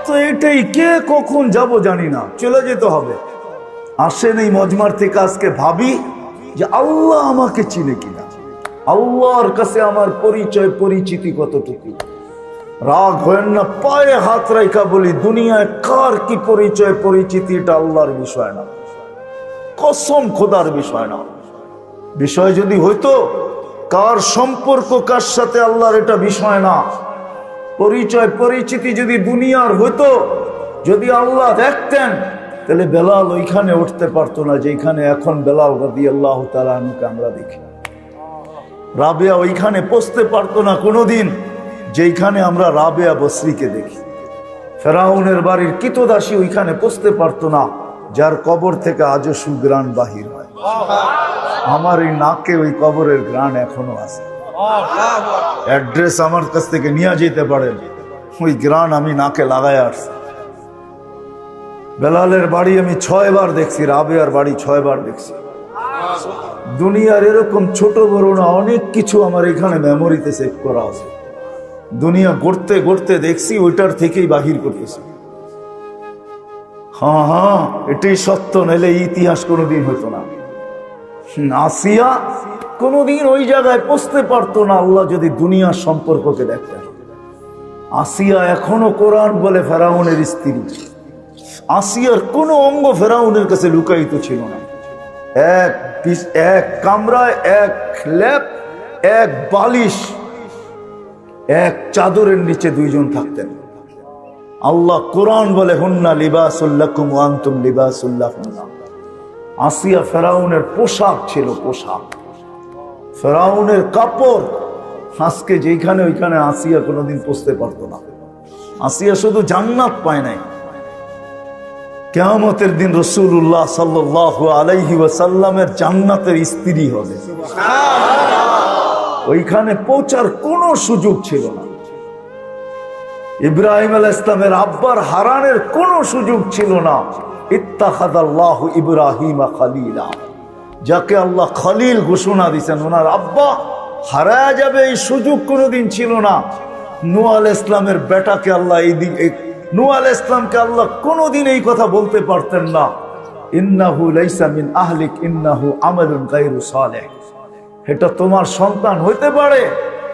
তো এটাই, কে কখন যাব জানি না, চলে যেতে হবে। আসেন এই মজমার থেকে আজকে ভাবি যে আল্লাহ আমাকে চিনে কিনা, আল্লাহর কাছে আমার পরিচয় পরিচিতি কতটুকু। রাগ হয় না, পায়ে হাত রাখা বলি, দুনিয়ায় কার কি পরিচয় পরিচিতি এটা আল্লাহর বিষয় না, কসম খোদার বিষয় না। বিষয় যদি হইতো কার সম্পর্ক কার সাথে, আল্লাহর এটা বিষয় না। পরিচয় পরিচিতি যদি দুনিয়ার হইতো, যদি আল্লাহ দেখতেন, তাহলে বেলাল ওইখানে উঠতে পারতো না যেখানে এখন বেলাল রাদিয়াল্লাহু তাআলা আনহুকে আমরা দেখি। রাবেয়া ওইখানে পৌঁছতে পারতো না কোনোদিন যেখানে আমরা রাবেয়া বসরিকে দেখি। ফেরাউনের বাড়ির কিতদাসী ওইখানে পৌঁছতে পারতো না যার কবর থেকে আজও সুগ্রাণ বাহির হয়। আমার এই নাকে ওই কবরের গ্রাণ এখনো আছে। অ্যাড্রেস আমার কাছ থেকে নিয়ে যেতে পারেন, ওই গ্রাণ আমি নাকে লাগাই আসছি। বেলালের বাড়ি আমি 6 বার দেখছি, রাবেয়ার বাড়ি 6 বার দেখছি। দুনিয়ার এরকম ছোট বড় না অনেক কিছু আমার এখানে মেমোরিতে সেভ করা আছে। দুনিয়া গড়তে গড়তে দেখছি, ওইটার থেকেই বাহির করতেছি। হ্যাঁ, এটাই সত্য, নাহলে ইতিহাস কোনোদিন হতো না। আসিয়া কোনোদিন ওই জায়গায় পৌঁছতে পারতো না আল্লাহ যদি দুনিয়ার সম্পর্ককে দেখতেন। আসিয়া এখনো কোরআন বলে ফেরাউনের স্ত্রী। আসিয়ার কোনো অঙ্গ ফেরাউনের কাছে লুকায়িত ছিল না। এক কামরায়, এক ল্যাপ, এক বালিশ, এক চাদরের নিচে 2 জন থাকতেন। আল্লাহ কোরআন বলে হুন্না লিবাসুল লাকুম ওয়া আনতুম লিবাসুল লাহুন্না। আসিয়া ফেরাউনের পোশাক ছিল, পোশাক, ফেরাউনের কাপড়। আজকে যেখানে ওইখানে আসিয়া কোনোদিন পৌঁছতে পারতো না। আসিয়া শুধু জান্নাত পায় নাই, কিয়ামতের দিন রাসূলুল্লাহ সাল্লাল্লাহু আলাইহি ওয়াসাল্লামের জান্নাতের স্ত্রী হবে। ওইখানে পৌঁছার কোনো সুযোগ ছিল না। ইব্রাহিম আলাইহিস সালামের আব্বার হারানের কোনো সুযোগ ছিল না। ইত্তাখাযাল্লাহু ইব্রাহিমা খলিলা, যাকে আল্লাহ খলিল ঘোষণা দিয়েছেন, ওনার আব্বা হারায়া যাবে এই সুযোগ কোনোদিন ছিল না। নূহ আলাইহিস সালামের বেটাকে আল্লাহ নূহ আলাইহিস সালামকে আল্লাহ কোনোদিন এই কথা বলতে পারতেন না, ইন্নাহু লাইসা মিন আহলিক ইন্নাহু আমালুন গায়রু সালেহ। এটা তোমার সন্তান হইতে পারে,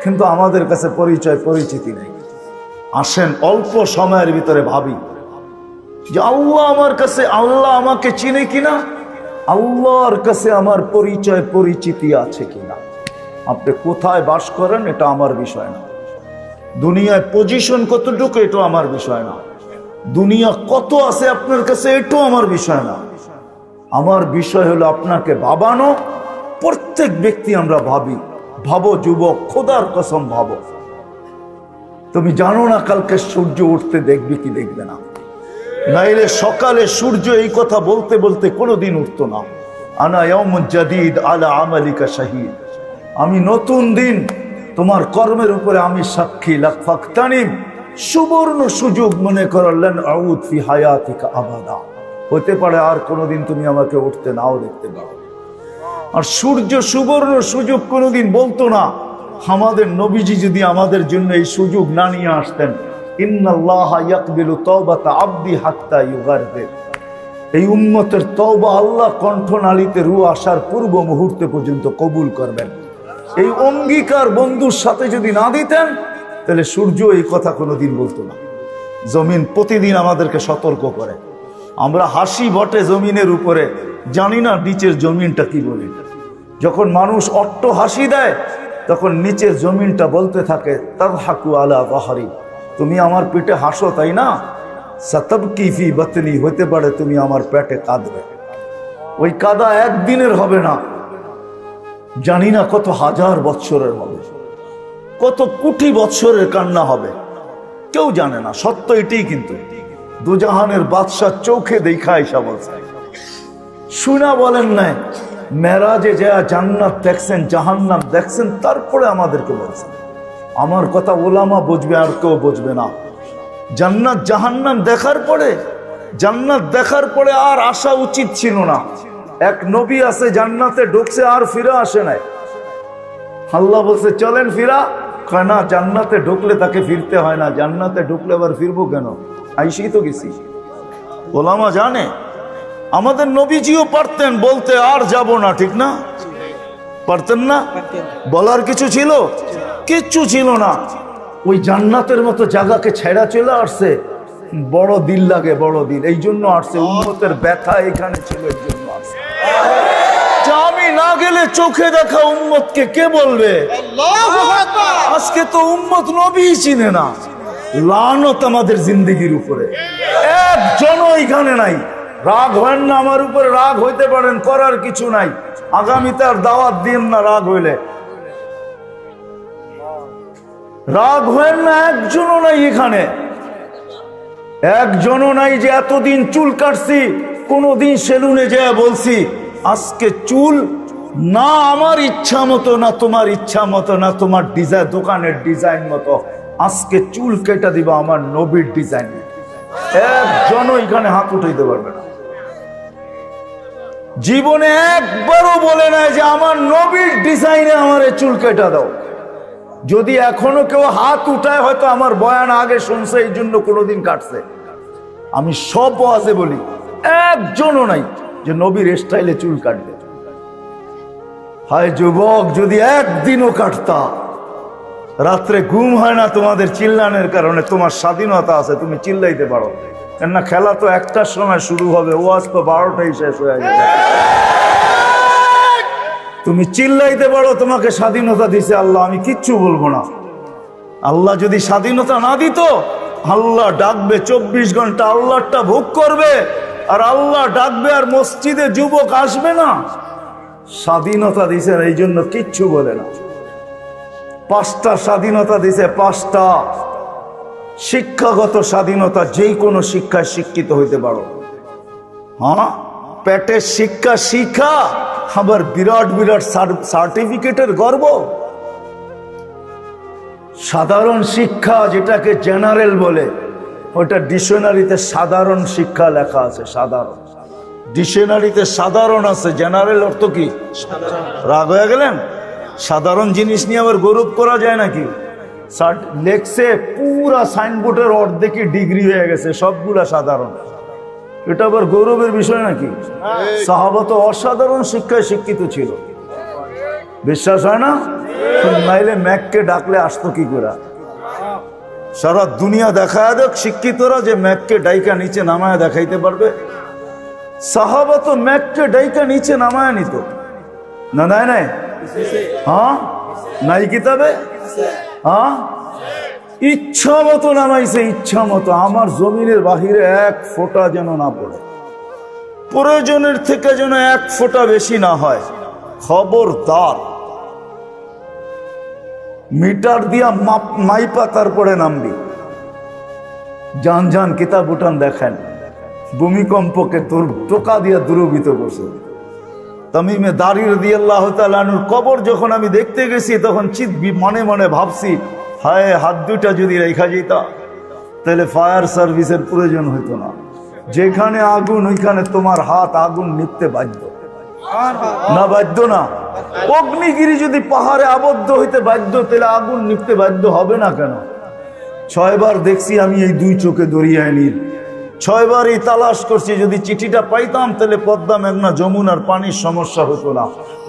কিন্তু আমাদের কাছে পরিচয় পরিচিতি নেই। আসেন অল্প সময়ের ভিতরে ভাবি যে আল্লাহ আমার কাছে, আল্লাহ আমাকে চিনে কিনা, আল্লাহর কাছে আমার পরিচয় পরিচিতি আছে কিনা। আপনি কোথায় বাস করেন এটা আমার বিষয় না, দুনিয়ায় পজিশন কতটুকু এটা আমার বিষয় না, দুনিয়া কত আছে আপনার কাছে এটাও আমার বিষয় না। আমার বিষয় হলো আপনাকে ভাবানো। প্রত্যেক ব্যক্তি আমরা ভাবি, ভাবো যুবক, খোদার কসম ভাবো, তুমি জানো না কালকে সূর্য উঠতে দেখবে কি দেখবে না। নাইলে সকালে সূর্য এই কথা বলতে বলতে কোনোদিন উঠতো না, আনা ইয়াউমুন জাদীদ আলা আমালিকা শাহীদ, আমি নতুন দিন তোমার কর্মের উপরে আমি সাক্ষী। লাফাকতানিম, সুবর্ণ সুযোগ মনে করলেন, আউদ ফি হায়াতিকা আবাদা, হতে পারে আর কোনোদিন তুমি আমাকে উঠতে নাও দেখতে পারো। আর সূর্য সুবর্ণ সুযোগ কোনোদিন বলতো না। আমাদের নবীজি যদি আমাদের জন্য এই সুযোগ না নিয়ে আসতেন, ইন্নাল্লাহা ইয়াকবিলু তাওবাতা আবদি হাত্তা ইউগাররির, এই উম্মতের তওবা আল্লাহ কণ্ঠনালীতে রূহ আসার পূর্ব মুহূর্তে পর্যন্ত কবুল করবেন। এই অঙ্গীকার বন্ধুর সাথে যদি না দিতেন, তাহলে সূর্য এই কথা কোনোদিন বলতো না। জমিন প্রতিদিন আমাদেরকে সতর্ক করে। আমরা হাসি বটে জমিনের উপরে, জানি না নিচের জমিনটা কি বলে। যখন মানুষ অট্ট হাসি দেয়, তখন নিচের জমিনটা বলতে থাকে, তাযহাকু আলা যাহরি, তুমি আমার পেটে হাসো তাই না, সাতাবকি ফি বাতনি, হতে পারে তুমি আমার পেটে কাঁদবে। ওই কাদা একদিনের হবে না, জানি না কত হাজার বৎসরের হবে, কত কোটি বৎসরের কান্না হবে, কেউ জানে না। সত্য এটাই, কিন্তু দুজাহানের বাদশাহ চোখে দেখা এসা বলছে, শুনা বলেন নাই, মেরাজে যা জান্নাত দেখছেন, জাহান্নাম দেখছেন, তারপরে আমাদেরকে বলছেন। আমার কথা ওলামা বুঝবে, আর কেউ বুঝবে না। জান্নাত জাহান্নাম দেখার পরে, জান্নাত দেখার পরে আর আসা উচিত ছিল না। এক নবী আছে জান্নাতে ঢুকছে আর ফিরে আসে নাই। আল্লাহ বলছে চলেন ফিরা, কয় না, জান্নাতে ঢুকলে তাকে ফিরতে হয় না, জান্নাতে ঢুকলে আবার ফিরবো কেন? আইসেই তো গেছি। ওলামা জানে আমাদের নবীজিও পারতেন বলতে আর যাব না, ঠিক না? পারতেন না? বলার কিছু ছিল? কিচ্ছু ছিল না। ওই জান্নাতের মতো জায়গাকে ছেড়া চলে আসছে, বড় দিল লাগে, বড় দিল, এই জন্য আসছে। উম্মতের ব্যথা এখানে ছিল, এর জন্য আসছে। আমি না গেলে চোখে দেখা উম্মতকে কে বলবে? আজকে তো উম্মত নবী চিনে না। লানত আমাদের জিন্দেগির উপরে, একজনও এখানে নাই। রাগ হয় না আমার উপরে, রাগ হইতে পারেন, করার কিছু নাই। আগামীতে আর দাওয়াত দিন না রাগ হইলে। রাগ হয় না, একজনও নাই এখানে, একজনও নাই যে এতদিন চুল কাটছি, কোনদিন সেলুনে যায় বলছি আজকে চুল না আমার ইচ্ছা মতো, না তোমার ইচ্ছা মতো, না তোমার ডিজাইন দোকানের ডিজাইন মতো, আজকে চুল কেটে দিবা আমার নবীর ডিজাইন। একজনও এখানে হাত উঠাইতে পারবে না। জীবনে একবারও বলে নাই যে আমার নবীর ডিজাইনে আমার চুল কেটে দাও। যদি এখনো কেউ হাত উঠায়, হয়তো আমার বয়ান আগে শুনছে, এই জন্য কোনোদিন কাটছে। আমি সব ওয়াজে বলি, একজনও নাই যে নবীর স্টাইলে চুল কাটবে। হায় যুবক, যদি একদিনও কাটতা। রাত্রে ঘুম হয় না তোমাদের চিল্লানের কারণে। তোমার স্বাধীনতা আছে, তুমি চিল্লাইতে পারো, কেননা খেলা তো 1টার সময় শুরু হবে, ওয়াজ তো 12টায় শেষ হয়ে যাবে। তুমি চিল্লাইতে পারো, তোমাকে স্বাধীনতা দিছে আল্লাহ, আমি কিচ্ছু বলবো না। আল্লাহ যদি স্বাধীনতা না দিত, আল্লাহ ডাকবে 24 ঘন্টা, আল্লাহটা ভোগ করবে, আর আল্লাহ ডাকবে আর মসজিদে যুবক আসবে না। স্বাধীনতা দিছে, এই জন্য কিচ্ছু বলে না। 5টা স্বাধীনতা দিছে, 5টা। শিক্ষাগত স্বাধীনতা, যেই কোনো শিক্ষায় শিক্ষিত হইতে পারো। হ্যাঁ, পেটের শিক্ষা শিক্ষা, আবার বিরাট বিরাট সার্টিফিকেটের গর্ব। সাধারণ শিক্ষা, যেটাকে জেনারেল বলে, ওটা ডিকশনারিতে সাধারণ শিক্ষা লেখা আছে। সাধারণ ডিকশনারিতে সাধারণ আছে, জেনারেল অর্থ কি? রাগ হয়ে গেলেন? সাধারণ জিনিস নিয়ে আবার গৌরব করা যায় নাকি? লেখছে পুরা সাইনবোর্ডের অর্ধেকই ডিগ্রি হয়ে গেছে, সবগুলা সাধারণ। এটা আবার গৌরবের বিষয় নাকি? সাহাবা তো অসাধারণ শিক্ষায় শিক্ষিত ছিল। বিশ্বাস হয় না? নাইলে ম্যাককে ডাকলে আসতো কি করে? সারা দুনিয়া দেখায় দেখ শিক্ষিতরা যে ম্যাককে ডাইকা নিচে নামায় দেখাইতে পারবে। সাহাবা তো ম্যাককে ডাইকা নিচে নামায় নিত না, নাই নাই? হ্যাঁ, নাই কিতাবে? হ্যাঁ, ইচ্ছা মতো নামাইছে, ইচ্ছা মতো। আমার জমিনের বাহিরে 1 ফোঁটা যেন না পড়ে, প্রয়োজনের থেকে যেন 1 ফোঁটা বেশি না হয়। খবরদার, মিটার দিয়া মাইপা তারপরে নামবি। যান যান কিতাব উঠান দেখেন, ভূমিকম্পকে টোকা দিয়া দূরভূত করছে। তামিমে দারি রাদিয়াল্লাহু তাআলা আনহুর কবর যখন আমি দেখতে গেছি, তখন মনে মনে ভাবছি, হায়, হাত দুটা যদি রেখা যেতা তাহলে ফায়ার সার্ভিসের প্রয়োজন হইতো না। যেখানে আগুন, ওইখানে তোমার হাত আগুন নিপতে বাধ্য না? বাধ্য না? অগ্নিগিরি যদি পাহাড়ে আবদ্ধ হইতে বাধ্য, তাহলে আগুন নিপতে বাধ্য হবে না কেন? 6 বার দেখছি আমি এই 2 চোখে দরিয়ায় নীল। 6 বারই তালাশ করছি, যদি চিঠিটা পাইতাম তাহলে পদ্মা, মেঘনা, যমুনার পানির সমস্যা হতো না।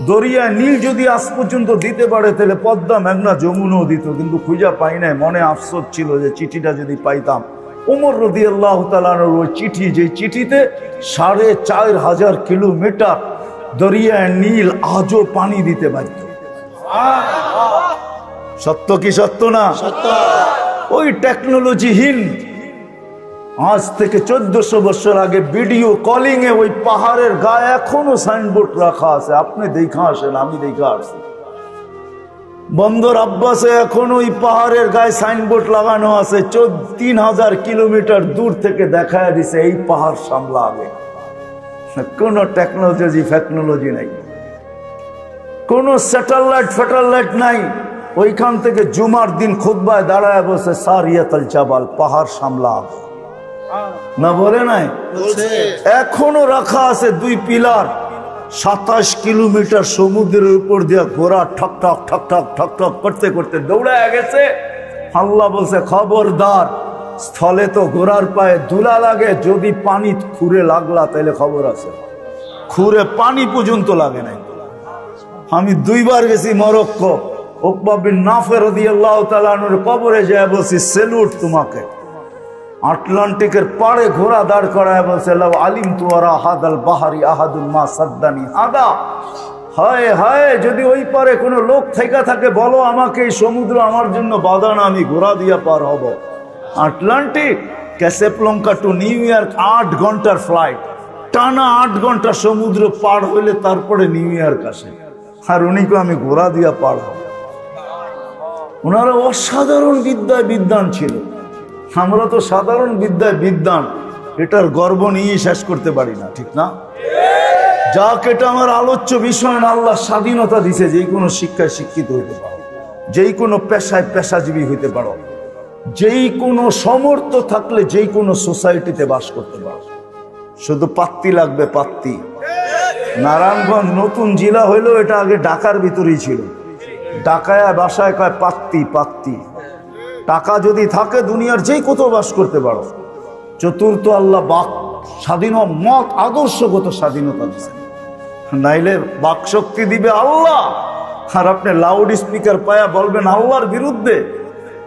দরিয়ায় নীল যদি আজ পর্যন্ত দিতে পারে, তাহলে পদ্মা, মেঘনা, যমুনাও দিত, কিন্তু খুঁজা পাই নাই। মনে আফসোস ছিল যে চিঠিটা যদি পাইতাম। ওমর রাদিয়াল্লাহু তাআলা আনহুর ওই চিঠি, যে চিঠিতে 4500 কিলোমিটার দরিয়ায় নীল আজও পানি দিতে বাধ্য। সত্য কি সত্য না? ওই টেকনোলজিহীন, আজ থেকে 1400 বছর আগে ভিডিও কলিং এ ওই পাহাড়ের গায়ে এখনো সাইনবোর্ড রাখা আছে। আপনি দেখা আসেন, আমি দেখা আসছি। বন্দর আব্বাসে এখন ওই পাহাড়ের গায়ে সাইনবোর্ড লাগানো আছে। 3000 কিলোমিটার দূর থেকে দেখায় দিছে এই পাহাড় সামলাবে। কোন টেকনোলজি নাই, কোন স্যাটেলাইট নাই। ওইখান থেকে জুমার দিন খুতবায় দাঁড়ায় বসে, সারিয়াতুল জাবাল, পাহাড় সামলাবে না, বলে নাই? এখনো রাখা আছে 2 পিলার। 27 কিলোমিটার সমুদ্রের উপর দিয়ে ঘোড়া ঠক ঠক ঠক ঠক ঠক ঠক করতে করতে দৌড়ায় গেছে। আল্লাহ বলছে, খবরদার, স্থলে তো ঘোড়ার পায়ে ধুলা লাগে, যদি পানি খুরে লাগলা তাহলে খবর আছে, খুরে পানি পর্যন্ত লাগে নাই। আমি 2 বার গেছি মরক্কো, উকবা বিন নাফে রাদিয়াল্লাহু তাআলা আনহুর কবরে যায় বলছি সেলুট তোমাকে। আটলান্টিকের পাড়ে ঘোড়া দাঁড় করায় বলছে লাউ আলিমতু ওয়ারা হাদাল বাহরি আহাদুন মা সাদ্দানি হাদা। হায় হায়, যদি ওই পারে কোনো লোক থেকে থাকে বলো আমাকে, এই সমুদ্র আমার জন্য বাধা না, আমি ঘোড়া দিয়া পার হব। Atlantic, Casablanca two new York 8 ঘন্টার ফ্লাইট, টানা 8 ঘন্টা সমুদ্র পার হইলে তারপরে নিউ ইয়র্ক আসে, আর উনিকে আমি ঘোড়া দিয়া পার হব। ওনারা অসাধারণ বিদ্যায় বিদ্বান ছিল, আমরা তো সাধারণ বিদ্যায় বিদ্বান, এটার গর্ব নিয়ে শেষ করতে পারি না, ঠিক না? যাক, এটা আমার আলোচ্য বিষয় না। আল্লাহ স্বাধীনতা দিছে, যে কোনো শিক্ষায় শিক্ষিত হইতে পারো, যেই কোনো পেশায় পেশাজীবী হইতে পারো, যেই কোনো সমর্থ থাকলে যেই কোনো সোসাইটিতে বাস করতে পারো। শুধু পাত্তি লাগবে, পাত্তি। নারায়ণগঞ্জ নতুন জেলা হইলেও এটা আগে ঢাকার ভিতরেই ছিল। ঢাকায় বাসায় কয় পাত্তি, পাত্তি। টাকা যদি থাকে দুনিয়ার যেই কোথাও বাস করতে পারো। চতুর্থ, আল্লাহ বাক স্বাধীন মত আদর্শগত স্বাধীনতা দিচ্ছে, নাইলে বাক শক্তি দিবে আল্লাহ, আর আপনি লাউড স্পিকার পায়া বলবেন আল্লাহর বিরুদ্ধে,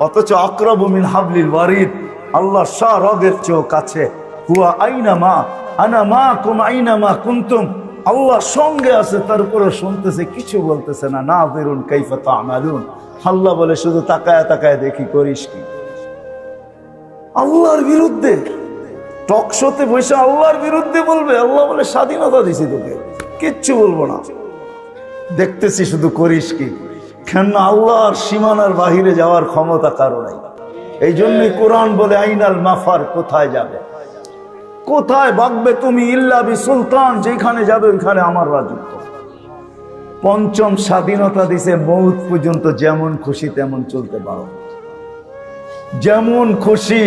অথচ আকরাবু মিন হাবলিল ওয়ারিদ, আল্লাহ শাহরগের চেয়েও কাছে। হুয়া আইনা মা আনা মাকুম আইনা মা কুনতুম, আল্লাহ সঙ্গে আছে, তারপরে শুনতেছে, কিছু বলতেছে না। নাযিরুন কাইফা তা'মালুন, আল্লাহ বলে শুধু তাকায় তাকায় দেখি করিস কি। আল্লাহর বিরুদ্ধে টক শোতে বসে আল্লাহর বিরুদ্ধে বলবে, আল্লাহ বলে স্বাধীনতা দিছি তোকে, কিচ্ছু বলবো না, দেখতেছি শুধু করিস কি। কেন? আল্লাহর সীমানার বাহিরে যাওয়ার ক্ষমতা কারো নাই। এই জন্যই কোরআন বলে আইনাল মাফার, কোথায় যাবে, কোথায় ভাগবে তুমি, ইল্লা বি সুলতান, যেখানে যাবে ওইখানে আমার রাজত্ব। পঞ্চম, স্বাধীনতা দিছে মৌত পর্যন্ত যেমন খুশি তেমন চলতে পারো, যেমন খুশি।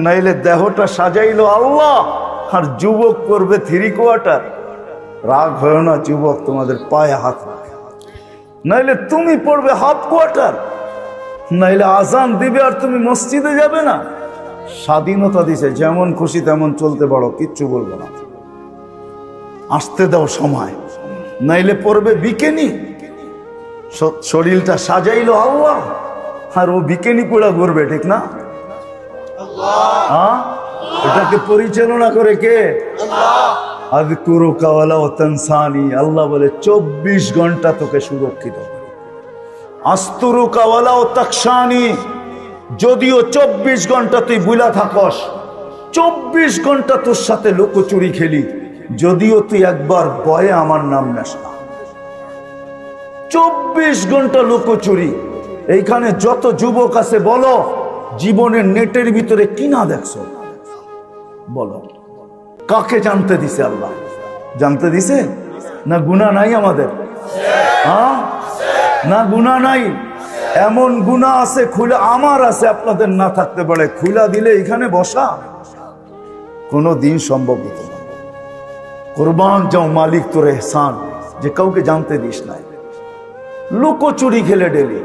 নাইলে দেহটা সাজাইলো আল্লাহ, আর যুবক করবে 3 কোয়ার্টার। রাগ হয় না যুবক, তোমাদের পায়ে হাত রাখে। নাইলে তুমি পড়বে 1/2 কোয়ার্টার, নাইলে আজান দিবে আর তুমি মসজিদে যাবে না। স্বাধীনতা দিছে যেমন খুশি তেমন চলতে পারো, কিচ্ছু বলবো না, আসতে দাও সময়, নাইলে পড়বে বিকেনি। শরীরটা সাজাইলো আল্লাহ, আর ও বিকেনি পোড়া করবে, ঠিক না? হ্যাঁ, এটাকে পরিচালনা করে কে? আযকুরুকা ওয়ালা তানসানি, আল্লাহ বলে 24 ঘন্টা তোকে সুরক্ষিত করে। আস্তুরুকা ওয়ালা তাকশানি, যদিও 24 ঘন্টা তুই বুলা থাকস, 24 ঘন্টা তোর সাথে লুকোচুরি খেলি, যদিও তুই একবার ভয়ে আমার নাম নেস না। 24 ঘন্টা লুকোচুরি। এইখানে যত যুবক আছে বলো, জীবনের নেটের ভিতরে কি না দেখছো বলো? কাকে জানতে দিছে আল্লাহ? জানতে দিছে না? গুনাহ নাই আমাদের? হ্যাঁ, না গুনাহ নাই? এমন গুনাহ আছে খুলে, আমার আছে, আপনাদের না থাকতে পারে। খুলা দিলে এখানে বসা কোনো দিন সম্ভব হতো না। কোরবান যাও মালিক তোর এহসান, যে কাউকে জানতে দিস নাই। লুকোচুরি খেলে ডেলি